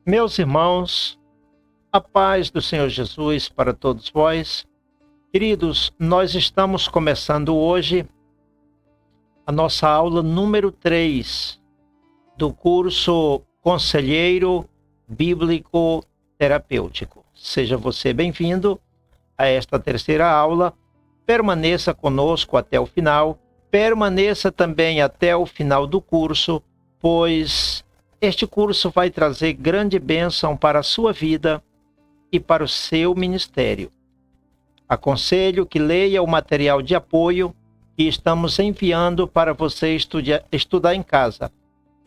Meus irmãos, a paz do Senhor Jesus para todos vós. Queridos, nós estamos começando hoje a nossa aula número 3 do curso Conselheiro Bíblico Terapêutico. Seja você bem-vindo a esta terceira aula. Permaneça conosco até o final. Permaneça também até o final do curso, pois este curso vai trazer grande bênção para a sua vida e para o seu ministério. Aconselho que leia o material de apoio que estamos enviando para você estudar em casa.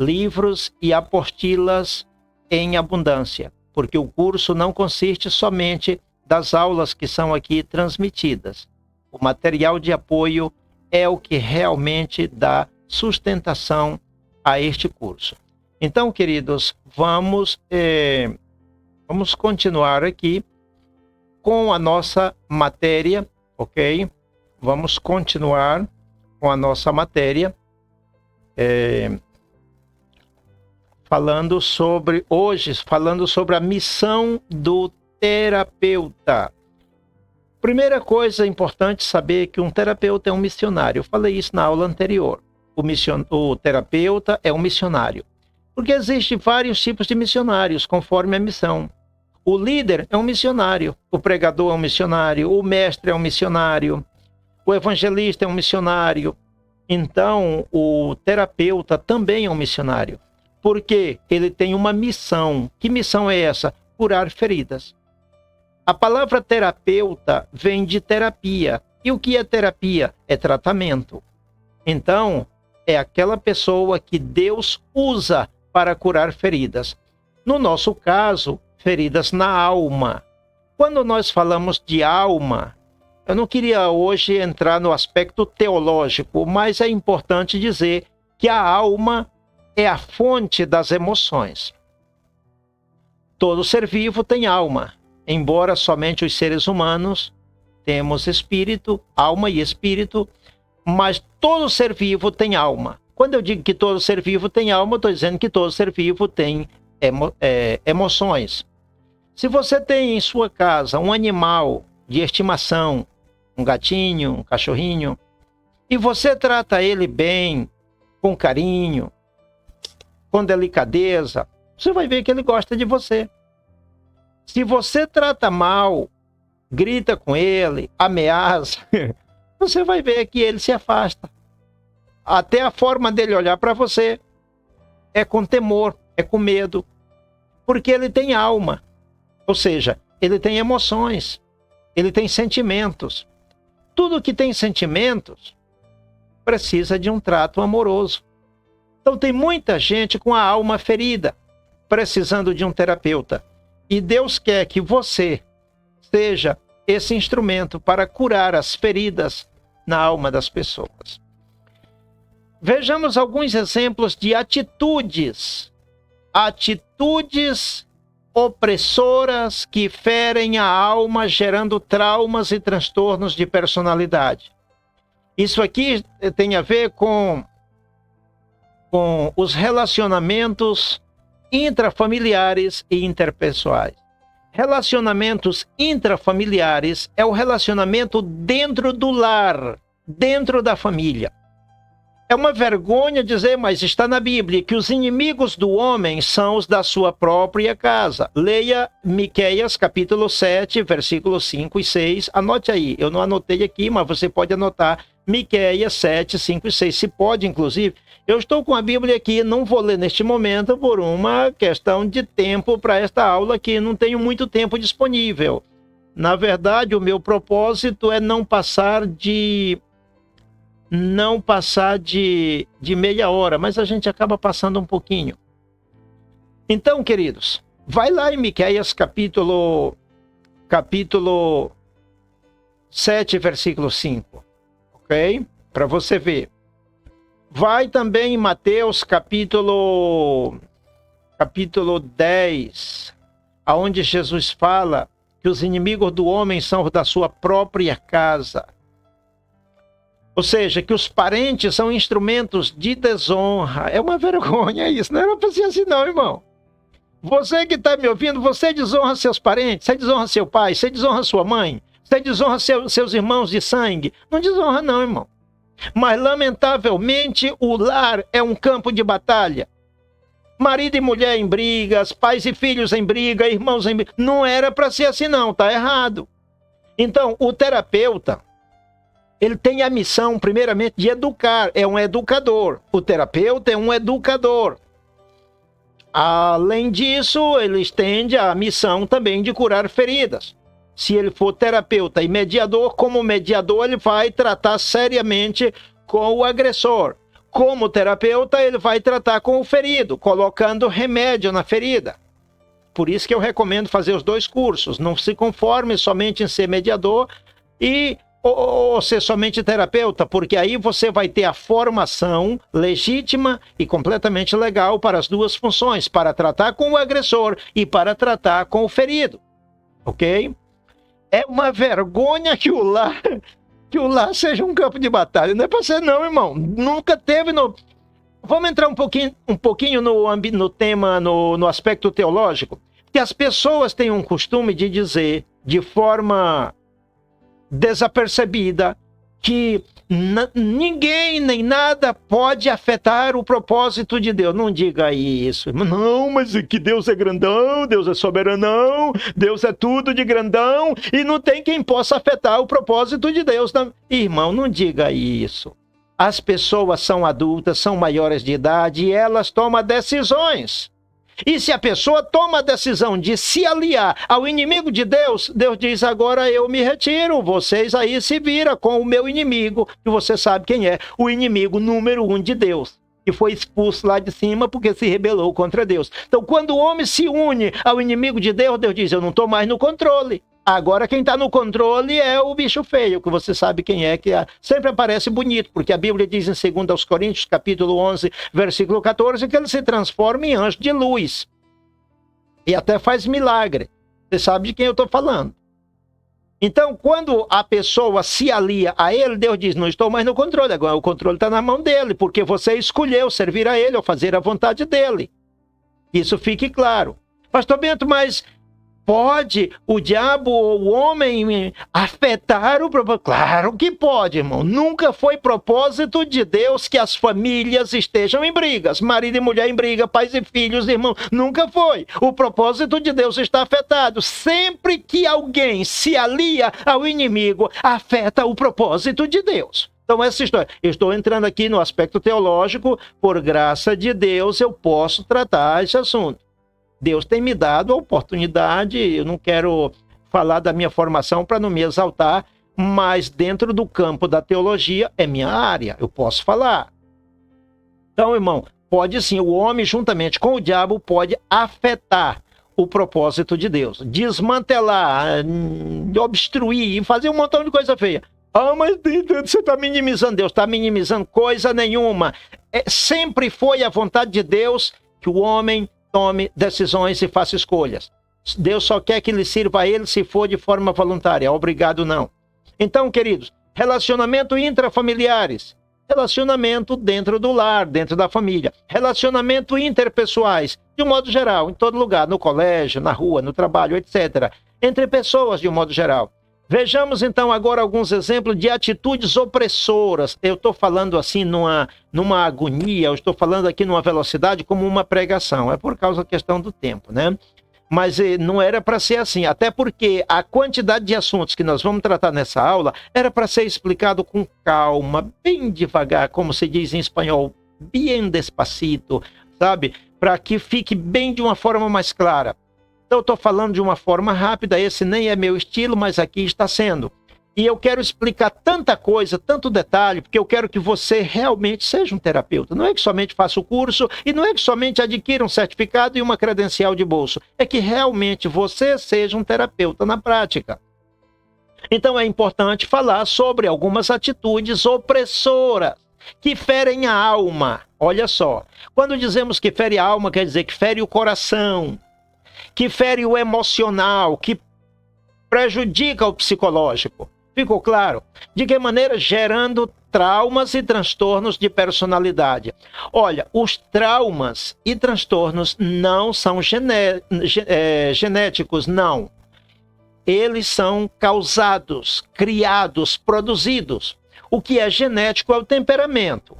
Livros e apostilas em abundância, porque o curso não consiste somente das aulas que são aqui transmitidas. O material de apoio é o que realmente dá sustentação a este curso. Então, queridos, vamos continuar aqui com a nossa matéria, ok? Vamos continuar com a nossa matéria, falando sobre a missão do terapeuta. Primeira coisa importante saber que um terapeuta é um missionário. Eu falei isso na aula anterior. O terapeuta é um missionário. Porque existem vários tipos de missionários, conforme a missão. O líder é um missionário, o pregador é um missionário, o mestre é um missionário, o evangelista é um missionário. Então, o terapeuta também é um missionário, porque ele tem uma missão. Que missão é essa? Curar feridas. A palavra terapeuta vem de terapia. E o que é terapia? É tratamento. Então, é aquela pessoa que Deus usa para curar feridas. No nosso caso, feridas na alma. Quando nós falamos de alma, eu não queria hoje entrar no aspecto teológico, mas é importante dizer que a alma é a fonte das emoções. Todo ser vivo tem alma, embora somente os seres humanos temos espírito, alma e espírito, mas todo ser vivo tem alma. Quando eu digo que todo ser vivo tem alma, eu estou dizendo que todo ser vivo tem emoções. Se você tem em sua casa um animal de estimação, um gatinho, um cachorrinho, e você trata ele bem, com carinho, com delicadeza, você vai ver que ele gosta de você. Se você trata mal, grita com ele, ameaça, você vai ver que ele se afasta. Até a forma dele olhar para você é com temor, é com medo, porque ele tem alma, ou seja, ele tem emoções, ele tem sentimentos. Tudo que tem sentimentos precisa de um trato amoroso. Então tem muita gente com a alma ferida, precisando de um terapeuta. E Deus quer que você seja esse instrumento para curar as feridas na alma das pessoas. Vejamos alguns exemplos de atitudes opressoras que ferem a alma, gerando traumas e transtornos de personalidade. Isso aqui tem a ver com os relacionamentos intrafamiliares e interpessoais. Relacionamentos intrafamiliares é o relacionamento dentro do lar, dentro da família. É uma vergonha dizer, mas está na Bíblia, que os inimigos do homem são os da sua própria casa. Leia Miqueias capítulo 7, versículos 5 e 6. Anote aí, eu não anotei aqui, mas você pode anotar Miqueias 7, 5 e 6. Se pode, inclusive. Eu estou com a Bíblia aqui, não vou ler neste momento por uma questão de tempo para esta aula, que não tenho muito tempo disponível. Na verdade, o meu propósito é não passar de meia hora, mas a gente acaba passando um pouquinho. Então, queridos, vai lá em Miqueias capítulo 7, versículo 5, ok? Para você ver. Vai também em Mateus capítulo 10, aonde Jesus fala que os inimigos do homem são da sua própria casa. Ou seja, que os parentes são instrumentos de desonra. É uma vergonha isso, não era para ser assim não, irmão. Você que está me ouvindo, você desonra seus parentes, você desonra seu pai, você desonra sua mãe, você desonra seus irmãos de sangue. Não desonra não, irmão. Mas, lamentavelmente, o lar é um campo de batalha. Marido e mulher em brigas, pais e filhos em briga, irmãos em briga. Não era para ser assim não, tá errado. Então, o terapeuta, ele tem a missão, primeiramente, de educar. É um educador. O terapeuta é um educador. Além disso, ele estende a missão também de curar feridas. Se ele for terapeuta e mediador, como mediador, ele vai tratar seriamente com o agressor. Como terapeuta, ele vai tratar com o ferido, colocando remédio na ferida. Por isso que eu recomendo fazer os dois cursos. Não se conforme somente em ser mediador ou ser somente terapeuta, porque aí você vai ter a formação legítima e completamente legal para as duas funções, para tratar com o agressor e para tratar com o ferido. Ok? É uma vergonha que o lar seja um campo de batalha. Não é para ser não, irmão. Nunca teve no... Vamos entrar um pouquinho no tema, no aspecto teológico, que as pessoas têm um costume de dizer, de forma desapercebida, que ninguém nem nada pode afetar o propósito de Deus. Não diga isso. Não, mas que Deus é grandão, Deus é soberanão, Deus é tudo de grandão e não tem quem possa afetar o propósito de Deus. Não. Irmão, não diga isso. As pessoas são adultas, são maiores de idade e elas tomam decisões. E se a pessoa toma a decisão de se aliar ao inimigo de Deus, Deus diz, agora eu me retiro, vocês aí se viram com o meu inimigo, que você sabe quem é, o inimigo número 1 de Deus, que foi expulso lá de cima porque se rebelou contra Deus. Então, quando o homem se une ao inimigo de Deus, Deus diz, eu não estou mais no controle. Agora quem está no controle é o bicho feio, que você sabe quem é, que sempre aparece bonito, porque a Bíblia diz em 2 Coríntios, capítulo 11, versículo 14, que ele se transforma em anjo de luz. E até faz milagre. Você sabe de quem eu estou falando. Então, quando a pessoa se alia a ele, Deus diz, não estou mais no controle, agora o controle está na mão dele, porque você escolheu servir a ele ou fazer a vontade dele. Isso fique claro. Pastor Bento, mas... pode o diabo ou o homem afetar o propósito? Claro que pode, irmão. Nunca foi propósito de Deus que as famílias estejam em brigas. Marido e mulher em briga, pais e filhos, irmão. Nunca foi. O propósito de Deus está afetado. Sempre que alguém se alia ao inimigo, afeta o propósito de Deus. Então, essa história. Eu estou entrando aqui no aspecto teológico. Por graça de Deus, eu posso tratar esse assunto. Deus tem me dado a oportunidade, eu não quero falar da minha formação para não me exaltar, mas dentro do campo da teologia é minha área, eu posso falar. Então, irmão, pode sim, o homem juntamente com o diabo pode afetar o propósito de Deus, desmantelar, obstruir, fazer um montão de coisa feia. Ah, mas você está minimizando Deus, está minimizando coisa nenhuma. Sempre foi a vontade de Deus que o homem tome decisões e faça escolhas. Deus só quer que lhe sirva a ele se for de forma voluntária. Obrigado, não. Então, queridos, relacionamento intrafamiliares, relacionamento dentro do lar, dentro da família, relacionamento interpessoais, de um modo geral, em todo lugar, no colégio, na rua, no trabalho, etc. Entre pessoas, de um modo geral. Vejamos então agora alguns exemplos de atitudes opressoras. Eu estou falando assim numa agonia, eu estou falando aqui numa velocidade como uma pregação. É por causa da questão do tempo, né? Mas não era para ser assim, até porque a quantidade de assuntos que nós vamos tratar nessa aula era para ser explicado com calma, bem devagar, como se diz em espanhol, bien despacito, sabe? Para que fique bem de uma forma mais clara. Então, eu estou falando de uma forma rápida, esse nem é meu estilo, mas aqui está sendo. E eu quero explicar tanta coisa, tanto detalhe, porque eu quero que você realmente seja um terapeuta. Não é que somente faça o curso e não é que somente adquira um certificado e uma credencial de bolso. É que realmente você seja um terapeuta na prática. Então, é importante falar sobre algumas atitudes opressoras que ferem a alma. Olha só, quando dizemos que fere a alma, quer dizer que fere o coração, que fere o emocional, que prejudica o psicológico. Ficou claro? De que maneira? Gerando traumas e transtornos de personalidade. Olha, os traumas e transtornos não são genéticos, não. Eles são causados, criados, produzidos. O que é genético é o temperamento.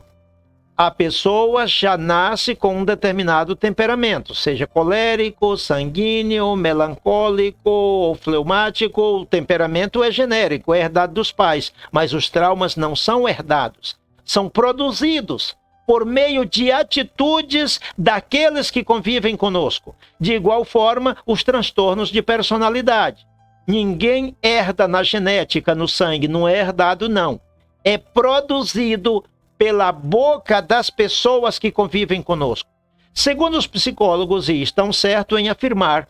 A pessoa já nasce com um determinado temperamento, seja colérico, sanguíneo, melancólico ou fleumático. O temperamento é genérico, é herdado dos pais, mas os traumas não são herdados, são produzidos por meio de atitudes daqueles que convivem conosco. De igual forma, os transtornos de personalidade. Ninguém herda na genética, no sangue, não é herdado, não. É produzido pela boca das pessoas que convivem conosco. Segundo os psicólogos, e estão certos em afirmar,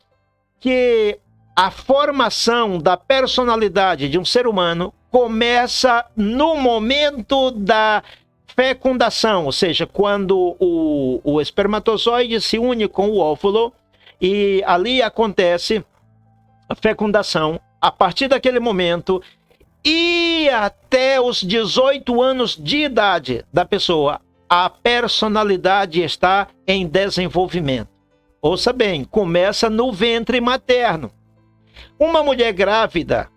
que a formação da personalidade de um ser humano começa no momento da fecundação, ou seja, quando o espermatozoide se une com o óvulo e ali acontece a fecundação. A partir daquele momento e até os 18 anos de idade da pessoa, a personalidade está em desenvolvimento. Ouça bem, começa no ventre materno. Uma mulher grávida,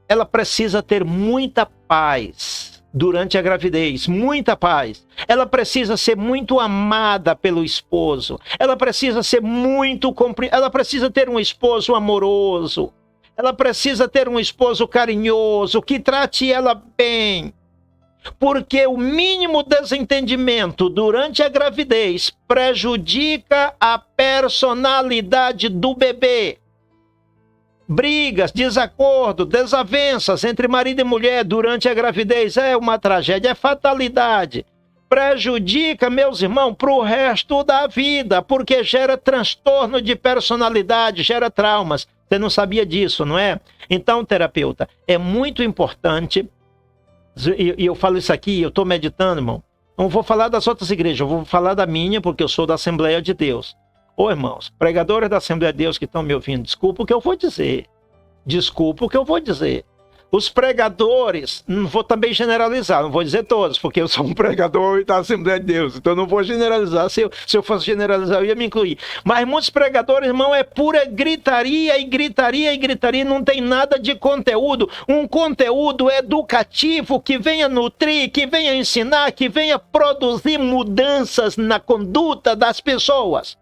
ela precisa ter muita paz durante a gravidez, muita paz. Ela precisa ser muito amada pelo esposo. Ela precisa ela precisa ter um esposo amoroso. Ela precisa ter um esposo carinhoso, que trate ela bem. Porque o mínimo desentendimento durante a gravidez prejudica a personalidade do bebê. Brigas, desacordo, desavenças entre marido e mulher durante a gravidez é uma tragédia, é fatalidade. Prejudica, meus irmãos, para o resto da vida, porque gera transtorno de personalidade, gera traumas. Você não sabia disso, não é? Então, terapeuta, é muito importante, e eu falo isso aqui, eu estou meditando, irmão. Não vou falar das outras igrejas, eu vou falar da minha, porque eu sou da Assembleia de Deus. Ô, irmãos, pregadores da Assembleia de Deus que estão me ouvindo, desculpa o que eu vou dizer. Desculpa o que eu vou dizer. Os pregadores, não vou também generalizar, não vou dizer todos, porque eu sou um pregador da Assembleia de Deus, então não vou generalizar. Se eu fosse generalizar, eu ia me incluir. Mas muitos pregadores, irmão, é pura gritaria e gritaria e gritaria, não tem nada de conteúdo. Um conteúdo educativo que venha nutrir, que venha ensinar, que venha produzir mudanças na conduta das pessoas.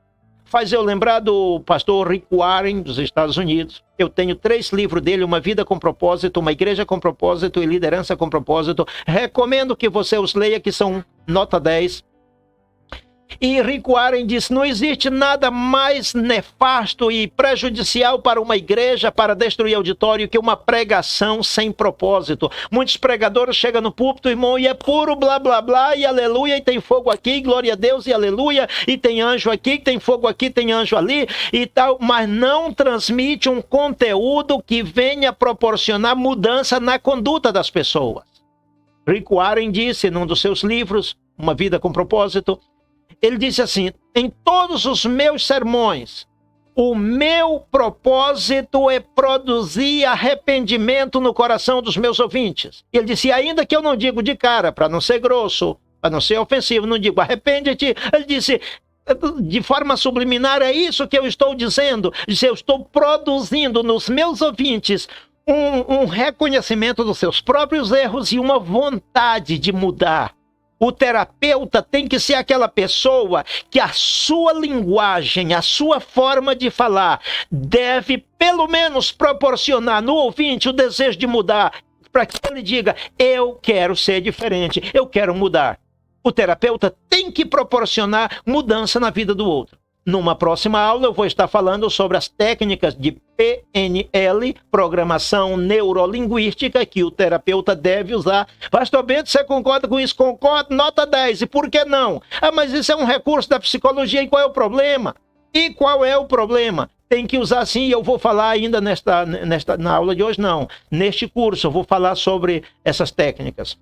Faz eu lembrar do pastor Rick Warren, dos Estados Unidos. Eu tenho 3 livros dele, Uma Vida com Propósito, Uma Igreja com Propósito e Liderança com Propósito. Recomendo que você os leia, que são nota 10. E Rick Warren diz, não existe nada mais nefasto e prejudicial para uma igreja, para destruir auditório, que uma pregação sem propósito. Muitos pregadores chegam no púlpito, irmão, e é puro blá blá blá, e aleluia, e tem fogo aqui, glória a Deus, e aleluia, e tem anjo aqui, tem fogo aqui, tem anjo ali, e tal, mas não transmite um conteúdo que venha proporcionar mudança na conduta das pessoas. Rick Warren disse num dos seus livros, Uma Vida com Propósito, ele disse assim, em todos os meus sermões, o meu propósito é produzir arrependimento no coração dos meus ouvintes. Ele disse, ainda que eu não digo de cara, para não ser grosso, para não ser ofensivo, não digo arrepende-te. Ele disse, de forma subliminar, é isso que eu estou dizendo. Ele disse, eu estou produzindo nos meus ouvintes um reconhecimento dos seus próprios erros e uma vontade de mudar. O terapeuta tem que ser aquela pessoa que a sua linguagem, a sua forma de falar deve pelo menos proporcionar no ouvinte o desejo de mudar, para que ele diga, eu quero ser diferente, eu quero mudar. O terapeuta tem que proporcionar mudança na vida do outro. Numa próxima aula eu vou estar falando sobre as técnicas de PNL, Programação Neurolinguística, que o terapeuta deve usar. Pastor Bento, você concorda com isso? Concordo, nota 10. E por que não? Ah, mas isso é um recurso da psicologia, e qual é o problema? E qual é o problema? Tem que usar sim, e eu vou falar ainda na aula de hoje, não. Neste curso eu vou falar sobre essas técnicas.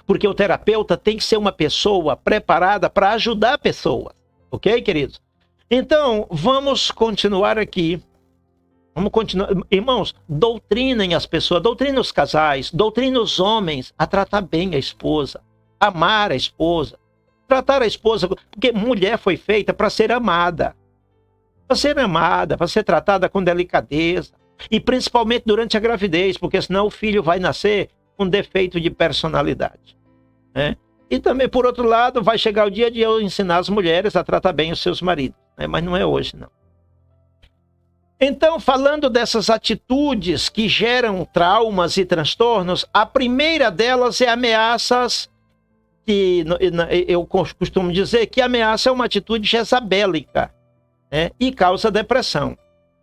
Porque o terapeuta tem que ser uma pessoa preparada para ajudar a pessoa. Ok, queridos? Então, vamos continuar aqui. Vamos continuar. Irmãos, doutrinem as pessoas, doutrinem os casais, doutrinem os homens a tratar bem a esposa, amar a esposa, tratar a esposa, porque mulher foi feita para ser amada. Para ser amada, para ser tratada com delicadeza. E principalmente durante a gravidez, porque senão o filho vai nascer com defeito de personalidade, né? E também, por outro lado, vai chegar o dia de eu ensinar as mulheres a tratar bem os seus maridos, né? Mas não é hoje, não. Então, falando dessas atitudes que geram traumas e transtornos, a primeira delas é ameaças, que eu costumo dizer que ameaça é uma atitude jezabélica, né? E causa depressão.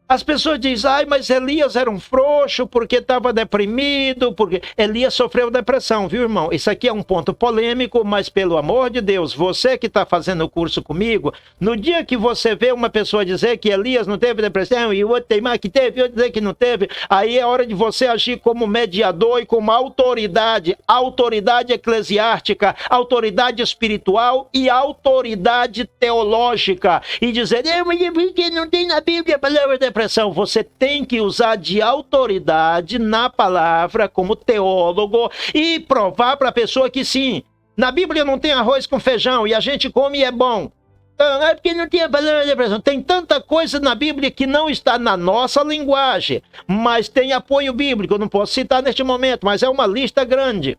As pessoas dizem, mas Elias era um frouxo porque estava deprimido, porque Elias sofreu depressão, viu, irmão? Isso aqui é um ponto polêmico, mas pelo amor de Deus, você que está fazendo o curso comigo, no dia que você vê uma pessoa dizer que Elias não teve depressão e o outro tem mais que teve, e outro dizer que não teve, aí é hora de você agir como mediador e como autoridade eclesiástica, autoridade espiritual e autoridade teológica, e dizer, mas porque não tem na Bíblia a palavra depressão. Você tem que usar de autoridade na palavra como teólogo e provar para a pessoa que sim, na Bíblia não tem arroz com feijão e a gente come e é bom. É porque não tem a palavra depressão. Tem tanta coisa na Bíblia que não está na nossa linguagem, mas tem apoio bíblico. Eu não posso citar neste momento, mas é uma lista grande.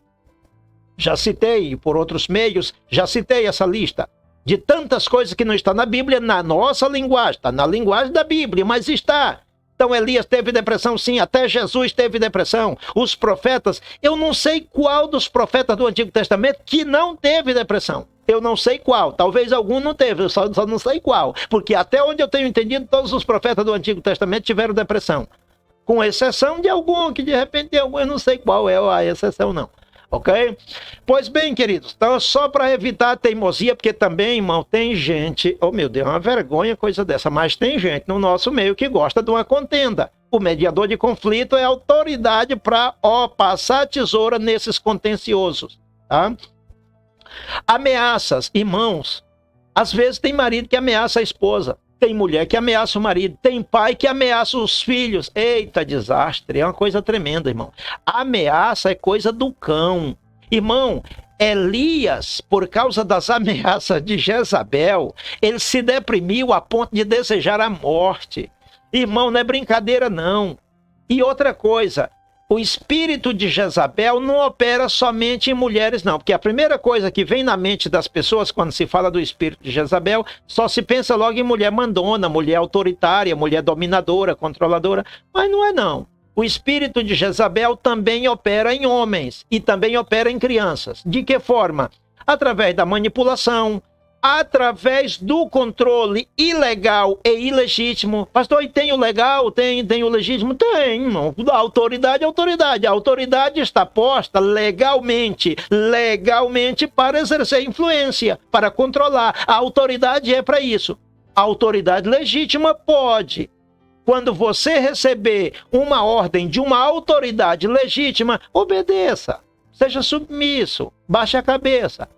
Já citei por outros meios, já citei essa lista de tantas coisas que não está na Bíblia, na nossa linguagem. Está na linguagem da Bíblia, mas está. Então Elias teve depressão, sim. Até Jesus teve depressão. Os profetas, eu não sei qual dos profetas do Antigo Testamento que não teve depressão. Eu não sei qual. Talvez algum não teve, eu só não sei qual. Porque até onde eu tenho entendido, todos os profetas do Antigo Testamento tiveram depressão. Com exceção de algum, que de repente tem algum, eu não sei qual é a exceção, não. Ok? Pois bem, queridos, então só para evitar a teimosia, porque também, irmão, tem gente, oh meu Deus, é uma vergonha coisa dessa, mas tem gente no nosso meio que gosta de uma contenda. O mediador de conflito é autoridade para, passar a tesoura nesses contenciosos, tá? Ameaças, irmãos, às vezes tem marido que ameaça a esposa. Tem mulher que ameaça o marido, tem pai que ameaça os filhos. Eita, desastre, é uma coisa tremenda, irmão. A ameaça é coisa do cão. Irmão, Elias, por causa das ameaças de Jezabel, ele se deprimiu a ponto de desejar a morte. Irmão, não é brincadeira, não. E outra coisa, o espírito de Jezabel não opera somente em mulheres, não. Porque a primeira coisa que vem na mente das pessoas quando se fala do espírito de Jezabel, só se pensa logo em mulher mandona, mulher autoritária, mulher dominadora, controladora. Mas não é, não. O espírito de Jezabel também opera em homens e também opera em crianças. De que forma? Através da manipulação, através do controle ilegal e ilegítimo. Pastor, e tem o legal, tem o legítimo? Tem, irmão. A autoridade é autoridade. A autoridade está posta legalmente para exercer influência, para controlar. A autoridade é para isso. A autoridade legítima pode. Quando você receber uma ordem de uma autoridade legítima, obedeça. Seja submisso, baixe a cabeça.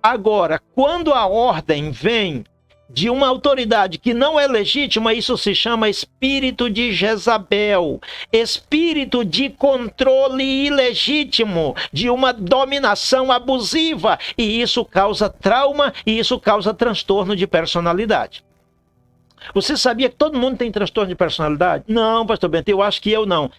Agora, quando a ordem vem de uma autoridade que não é legítima, isso se chama espírito de Jezabel, espírito de controle ilegítimo, de uma dominação abusiva, e isso causa trauma e isso causa transtorno de personalidade. Você sabia que todo mundo tem transtorno de personalidade? Não, pastor Bento, eu acho que eu não.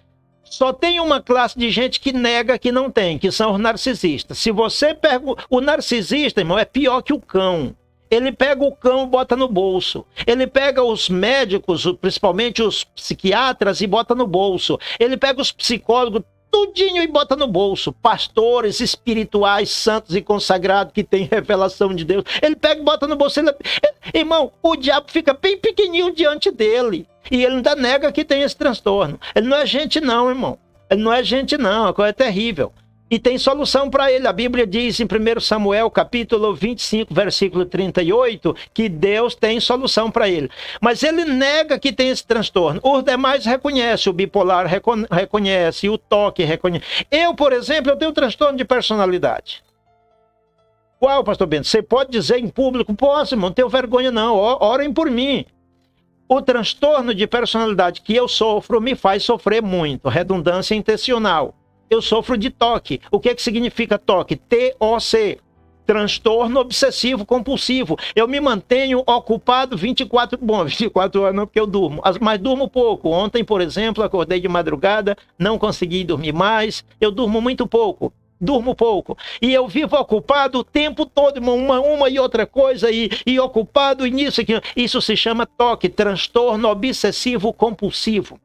Só tem uma classe de gente que nega que não tem, que são os narcisistas. Se você pega o narcisista, irmão, é pior que o cão. Ele pega o cão e bota no bolso. Ele pega os médicos, principalmente os psiquiatras, e bota no bolso. Ele pega os psicólogos, tudinho, e bota no bolso. Pastores espirituais, santos e consagrados, que têm revelação de Deus. Ele pega e bota no bolso. Irmão, o diabo fica bem pequenininho diante dele. E ele ainda nega que tem esse transtorno. Ele não é gente não, irmão. Ele não é gente não, a coisa é terrível. E tem solução para ele. A Bíblia diz em 1 Samuel, capítulo 25, versículo 38, que Deus tem solução para ele. Mas ele nega que tem esse transtorno. Os demais reconhecem, o bipolar reconhece, o toque reconhece. Eu, por exemplo, eu tenho transtorno de personalidade. Qual, pastor Bento? Você pode dizer em público? Posso, irmão, não tenho vergonha não, orem por mim. O transtorno de personalidade que eu sofro me faz sofrer muito. Redundância intencional. Eu sofro de TOC. O que significa TOC? T-O-C. Transtorno obsessivo compulsivo. Eu me mantenho ocupado 24 horas não, porque eu durmo, mas durmo pouco. Ontem, por exemplo, acordei de madrugada, não consegui dormir mais. Eu durmo muito pouco. Durmo pouco. E eu vivo ocupado o tempo todo, uma e outra coisa, e ocupado nisso aqui. Isso se chama TOC, transtorno obsessivo compulsivo.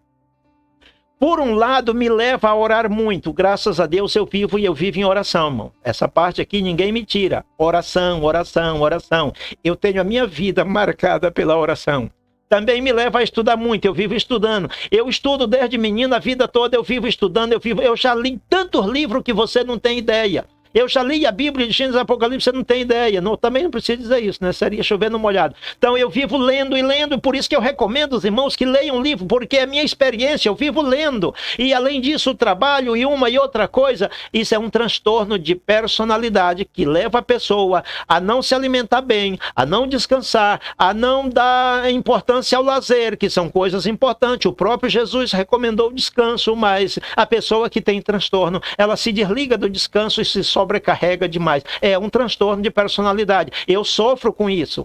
Por um lado, me leva a orar muito. Graças a Deus eu vivo em oração, irmão. Essa parte aqui ninguém me tira. Oração, oração, oração. Eu tenho a minha vida marcada pela oração. Também me leva a estudar muito. Eu vivo estudando. Eu estudo desde menino, a vida toda eu vivo estudando. Eu já li tantos livros que você não tem ideia. Eu já li a Bíblia de Gênesis e Apocalipse, você não tem ideia. Não, também não precisa dizer isso, né? Seria chover no molhado. Então eu vivo lendo e lendo, por isso que eu recomendo os irmãos que leiam o livro, porque é a minha experiência, eu vivo lendo. E além disso, o trabalho e uma e outra coisa, isso é um transtorno de personalidade que leva a pessoa a não se alimentar bem, a não descansar, a não dar importância ao lazer, que são coisas importantes. O próprio Jesus recomendou o descanso, mas a pessoa que tem transtorno, ela se desliga do descanso e se sobrecarrega demais. É um transtorno de personalidade. Eu sofro com isso.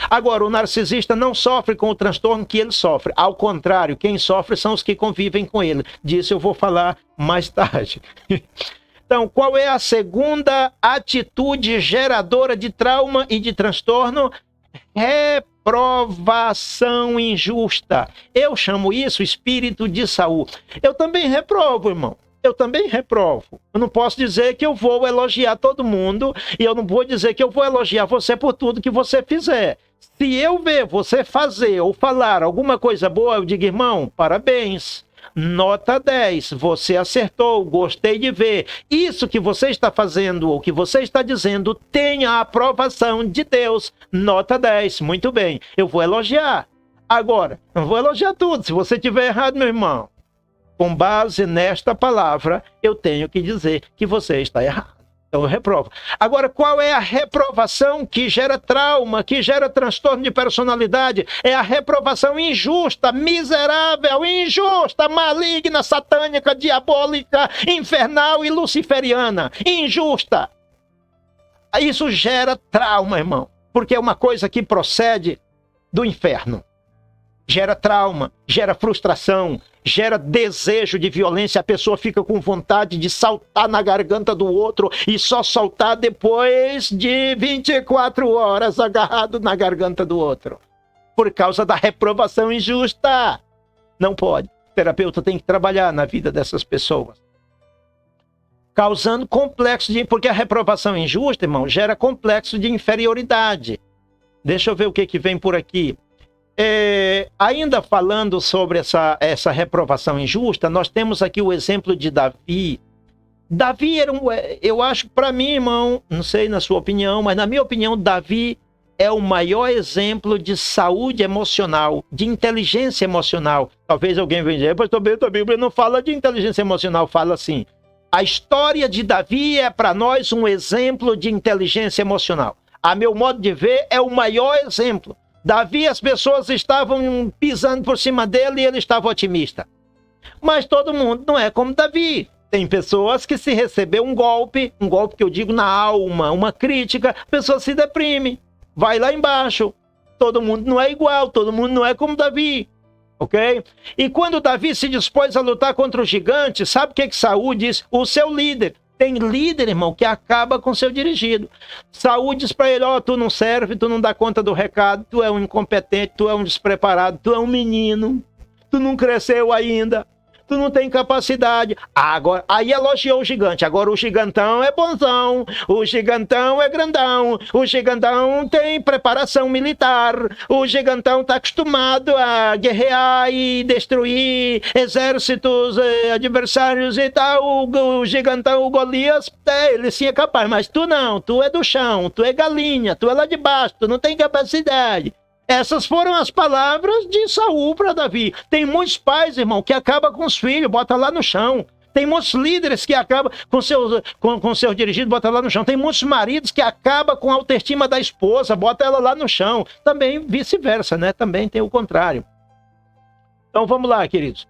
Agora, o narcisista não sofre com o transtorno que ele sofre. Ao contrário, quem sofre são os que convivem com ele. Disso eu vou falar mais tarde. Então, qual é a segunda atitude geradora de trauma e de transtorno? Reprovação injusta. Eu chamo isso espírito de Saul. Eu também reprovo, irmão. Eu também reprovo. Eu não posso dizer que eu vou elogiar todo mundo e eu não vou dizer que eu vou elogiar você por tudo que você fizer. Se eu ver você fazer ou falar alguma coisa boa, eu digo, irmão, parabéns. Nota 10, você acertou, gostei de ver. Isso que você está fazendo ou que você está dizendo tem a aprovação de Deus. Nota 10, muito bem. Eu vou elogiar. Agora, não vou elogiar tudo. Se você estiver errado, meu irmão, com base nesta palavra, eu tenho que dizer que você está errado. Então eu reprovo. Agora, qual é a reprovação que gera trauma, que gera transtorno de personalidade? É a reprovação injusta, miserável, injusta, maligna, satânica, diabólica, infernal e luciferiana. Injusta. Isso gera trauma, irmão, porque é uma coisa que procede do inferno. Gera trauma, gera frustração, gera desejo de violência. A pessoa fica com vontade de saltar na garganta do outro e só soltar depois de 24 horas agarrado na garganta do outro. Por causa da reprovação injusta. Não pode. O terapeuta tem que trabalhar na vida dessas pessoas. Causando complexo de... Porque a reprovação injusta, irmão, gera complexo de inferioridade. Deixa eu ver o que vem por aqui. Ainda falando sobre essa reprovação injusta, nós temos aqui o exemplo de Davi. Davi era eu acho, para mim, irmão, não sei na sua opinião, mas na minha opinião, Davi é o maior exemplo de saúde emocional, de inteligência emocional. Talvez alguém venha dizer, pastor Bento, a Bíblia não fala de inteligência emocional, fala assim. A história de Davi é para nós um exemplo de inteligência emocional. A meu modo de ver, é o maior exemplo. Davi, as pessoas estavam pisando por cima dele e ele estava otimista. Mas todo mundo não é como Davi. Tem pessoas que se receber um golpe que eu digo na alma, uma crítica, a pessoa se deprime, vai lá embaixo. Todo mundo não é igual, todo mundo não é como Davi. Ok? E quando Davi se dispôs a lutar contra o gigante, sabe o que Saul disse? O seu líder. Tem líder, irmão, que acaba com seu dirigido. Saúl diz para ele, tu não serve, tu não dá conta do recado, tu é um incompetente, tu é um despreparado, tu é um menino, tu não cresceu ainda, tu não tem capacidade. Agora, aí elogiou o gigante. Agora o gigantão é bonzão, o gigantão é grandão, o gigantão tem preparação militar, o gigantão está acostumado a guerrear e destruir exércitos adversários e tal. O gigantão, o Golias, ele sim é capaz, mas tu não, tu é do chão, tu é galinha, tu é lá de baixo, tu não tem capacidade. Essas foram as palavras de Saul para Davi. Tem muitos pais, irmão, que acabam com os filhos, bota lá no chão. Tem muitos líderes que acabam com seus dirigidos, bota lá no chão. Tem muitos maridos que acabam com a autoestima da esposa, bota ela lá no chão. Também vice-versa, né? Também tem o contrário. Então vamos lá, queridos.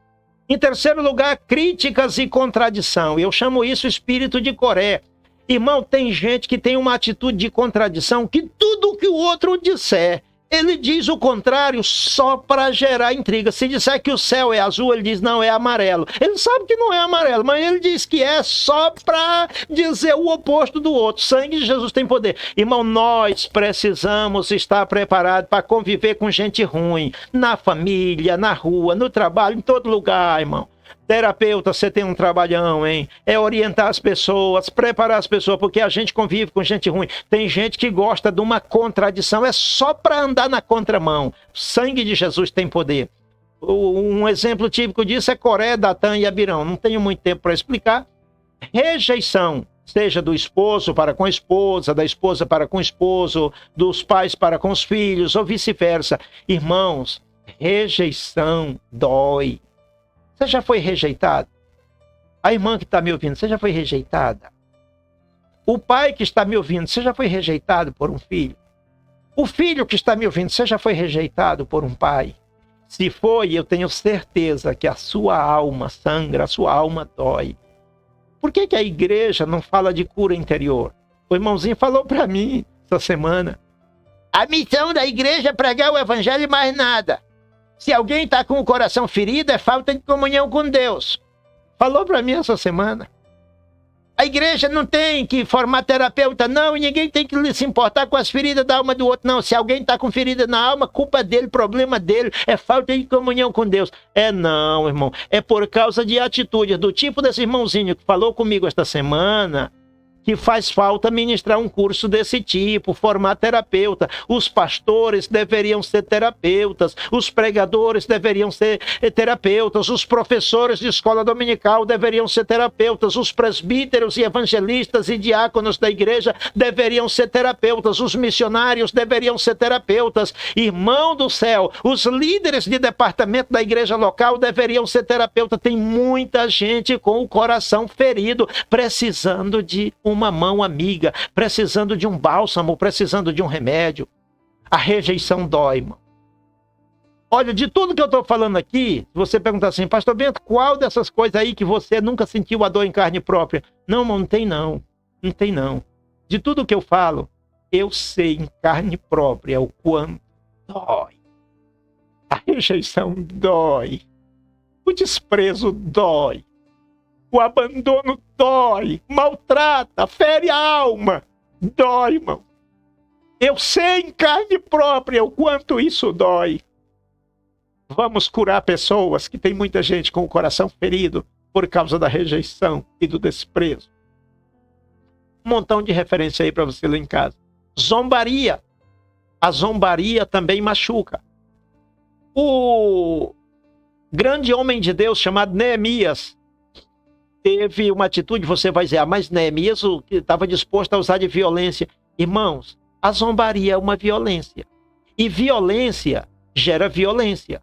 Em terceiro lugar, críticas e contradição. Eu chamo isso espírito de Coré. Irmão, tem gente que tem uma atitude de contradição, que tudo que o outro disser, ele diz o contrário só para gerar intriga. Se disser que o céu é azul, ele diz não, é amarelo. Ele sabe que não é amarelo, mas ele diz que é só para dizer o oposto do outro. Sangue de Jesus tem poder. Irmão, nós precisamos estar preparados para conviver com gente ruim, na família, na rua, no trabalho, em todo lugar, irmão. Terapeuta, você tem um trabalhão, hein? É orientar as pessoas, preparar as pessoas, porque a gente convive com gente ruim. Tem gente que gosta de uma contradição, é só para andar na contramão. Sangue de Jesus tem poder. Um exemplo típico disso é Coré, Datã e Abirão. Não tenho muito tempo para explicar. Rejeição, seja do esposo para com a esposa, da esposa para com o esposo, dos pais para com os filhos, ou vice-versa. Irmãos, rejeição dói. Você já foi rejeitado? A irmã que está me ouvindo, você já foi rejeitada? O pai que está me ouvindo, você já foi rejeitado por um filho? O filho que está me ouvindo, você já foi rejeitado por um pai? Se foi, eu tenho certeza que a sua alma sangra, a sua alma dói. Por que a igreja não fala de cura interior? O irmãozinho falou para mim essa semana. A missão da igreja é pregar o evangelho e mais nada. Se alguém está com o coração ferido, é falta de comunhão com Deus. Falou para mim essa semana. A igreja não tem que formar terapeuta, não, e ninguém tem que se importar com as feridas da alma do outro, não. Se alguém está com ferida na alma, culpa dele, problema dele, é falta de comunhão com Deus. É não, irmão. É por causa de atitudes do tipo desse irmãozinho que falou comigo esta semana, que faz falta ministrar um curso desse tipo, formar terapeuta. Os pastores deveriam ser terapeutas, os pregadores deveriam ser terapeutas, os professores de escola dominical deveriam ser terapeutas, os presbíteros e evangelistas e diáconos da igreja deveriam ser terapeutas, os missionários deveriam ser terapeutas. Irmão do céu, os líderes de departamento da igreja local deveriam ser terapeutas. Tem muita gente com o coração ferido, precisando de uma mão amiga, precisando de um bálsamo, precisando de um remédio. A rejeição dói, irmão. Olha, de tudo que eu estou falando aqui, se você perguntar assim, pastor Bento, qual dessas coisas aí que você nunca sentiu a dor em carne própria? Não, irmão, não tem não. Não tem não. De tudo que eu falo, eu sei em carne própria o quanto dói. A rejeição dói. O desprezo dói. O abandono dói, maltrata, fere a alma. Dói, irmão. Eu sei em carne própria o quanto isso dói. Vamos curar pessoas que tem muita gente com o coração ferido por causa da rejeição e do desprezo. Um montão de referência aí para você ler em casa. Zombaria. A zombaria também machuca. O grande homem de Deus chamado Neemias teve uma atitude, você vai dizer, mas Neemias estava disposto a usar de violência. Irmãos, a zombaria é uma violência. E violência gera violência.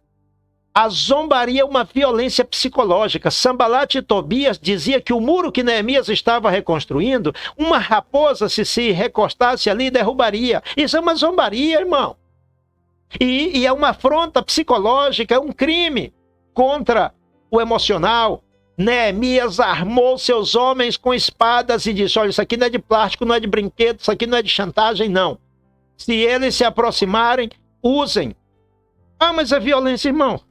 A zombaria é uma violência psicológica. Sanbalat e Tobias dizia que o muro que Neemias estava reconstruindo, uma raposa, se recostasse ali, derrubaria. Isso é uma zombaria, irmão. E é uma afronta psicológica, é um crime contra o emocional. Neemias armou seus homens com espadas e disse, olha, isso aqui não é de plástico, não é de brinquedo, isso aqui não é de chantagem, não. Se eles se aproximarem, usem. Ah, mas é violência, irmão.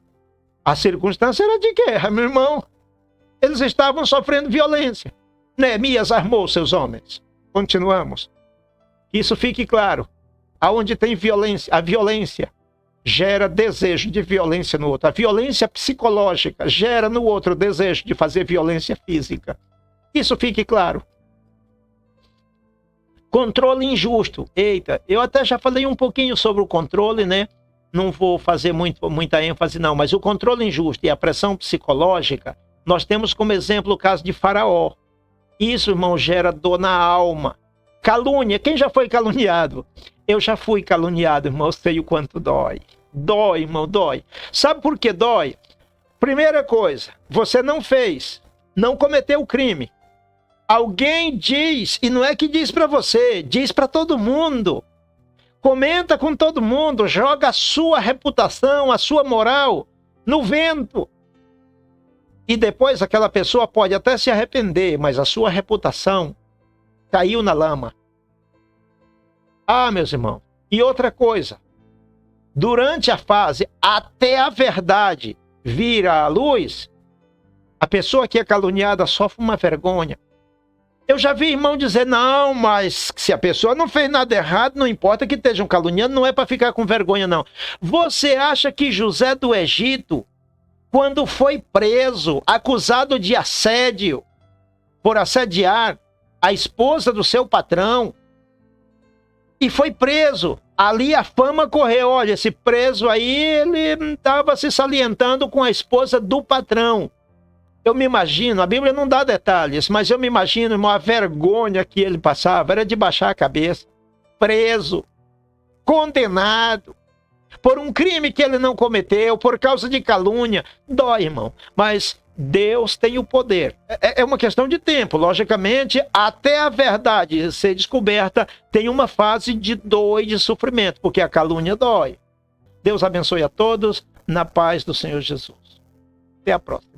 A circunstância era de guerra, meu irmão. Eles estavam sofrendo violência. Neemias armou seus homens. Continuamos. Que isso fique claro. Aonde tem violência, a violência gera desejo de violência no outro. A violência psicológica gera no outro desejo de fazer violência física. Isso fique claro. Controle injusto. Eita, eu até já falei um pouquinho sobre o controle, né? Não vou fazer muita ênfase não, mas o controle injusto e a pressão psicológica, nós temos como exemplo o caso de Faraó. Isso, irmão, gera dor na alma. Calúnia. Quem já foi caluniado? Eu já fui caluniado, irmão. Eu sei o quanto dói. Dói, irmão, dói. Sabe por que dói? Primeira coisa, você não fez. não cometeu o crime. Alguém diz, e não é que diz para você, diz para todo mundo. Comenta com todo mundo, joga a sua reputação, a sua moral no vento. E depois aquela pessoa pode até se arrepender, mas a sua reputação caiu na lama. Ah, meus irmãos. E outra coisa, durante a fase até a verdade vir à luz, a pessoa que é caluniada sofre uma vergonha. Eu já vi irmão dizer, não, mas se a pessoa não fez nada errado, não importa que estejam caluniando, não é para ficar com vergonha, não. Você acha que José do Egito, quando foi preso, acusado de assédio, por assediar a esposa do seu patrão, e foi preso, ali a fama correu, olha, esse preso aí, ele estava se salientando com a esposa do patrão. Eu me imagino, a Bíblia não dá detalhes, mas eu me imagino uma vergonha que ele passava, era de baixar a cabeça, preso, condenado, por um crime que ele não cometeu, por causa de calúnia. Dói, irmão, mas Deus tem o poder. É uma questão de tempo, logicamente, até a verdade ser descoberta, tem uma fase de dor e de sofrimento, porque a calúnia dói. Deus abençoe a todos, na paz do Senhor Jesus. Até a próxima.